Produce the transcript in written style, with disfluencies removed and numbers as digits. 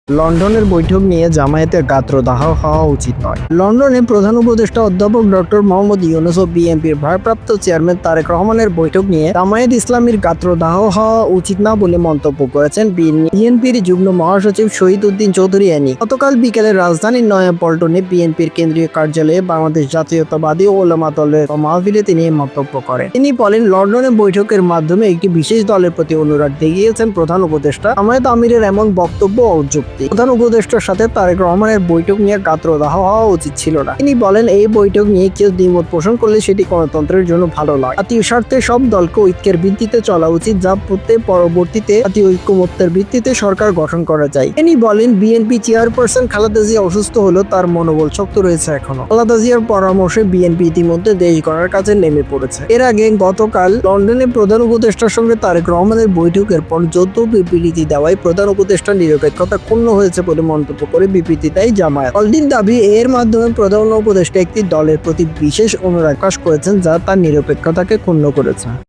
লন্ডনের বৈঠক নিয়ে জামায়াতের গাত্রদাহ হওয়া উচিত নয়। লন্ডনে প্রধান উপদেষ্টা অধ্যাপক ডক্টর মোহাম্মদ ইউনূস ও বিএনপির ভারপ্রাপ্ত চেয়ারম্যান তারেক রহমানের বৈঠক নিয়ে জামায়াত ইসলামীর গাত্রদাহ হওয়া উচিত না বলে মন্তব্য করেছেন বিএনপির যুগ্ম মহাসচিব শহীদ উদ্দিন চৌধুরী অ্যানি। গতকাল বিকেলে রাজধানীর নয়াপল্টনে বিএনপির কেন্দ্রীয় কার্যালয়ে বাংলাদেশ জাতীয়তাবাদী ওলামা দলের মাহফিলে তিনি এই মন্তব্য করেন। তিনি বলেন, লন্ডনে বৈঠকের মাধ্যমে একটি বিশেষ দলের প্রতি অনুরাগ দেখিয়েছেন প্রধান উপদেষ্টা। জামায়াত আমিরের এমন বক্তব্য অযৌক্তিক। প্রধান উপদেষ্টার সাথে তারেক রহমানের বৈঠক নিয়ে গাত্রদাহ হওয়া উচিত ছিল না। তিনি বলেন, এই বৈঠক নিয়ে কেউ দ্বিমত পোষণ করলে সেটি গণতন্ত্রের জন্য ভালো নয়। জাতীয় স্বার্থে সব দলকে ঐক্যের ভিত্তিতে চলা উচিত, যা পরবর্তীতে জাতীয় ঐক্যমত্যের ভিত্তিতে সরকার গঠন করা যায়। তিনি বলেন, বিএনপি চেয়ারপারসন খালেদা জিয়া অসুস্থ হলেও তার মনোবল শক্ত রয়েছে এখনো। খালেদা জিয়ার পরামর্শে বিএনপি ইতিমধ্যে দেশ গড়ার কাজে নেমে পড়েছে। এর আগে গতকাল লন্ডনে প্রধান উপদেষ্টার সঙ্গে তারেক রহমানের বৈঠকের পর যৌথ বিবৃতি দেওয়ায় প্রধান উপদেষ্টার নিরপেক্ষতা ক্ষুণ্ণ হয়েছে বলে মন্তব্য করে বিবৃতি দেয় জামায়াত। দলটির দাবি, এর মাধ্যমে প্রধান উপদেষ্টা একটি দলের প্রতি বিশেষ অনুরাগ প্রকাশ করেছেন, যা তার নিরপেক্ষতাকে ক্ষুণ্ণ করেছে।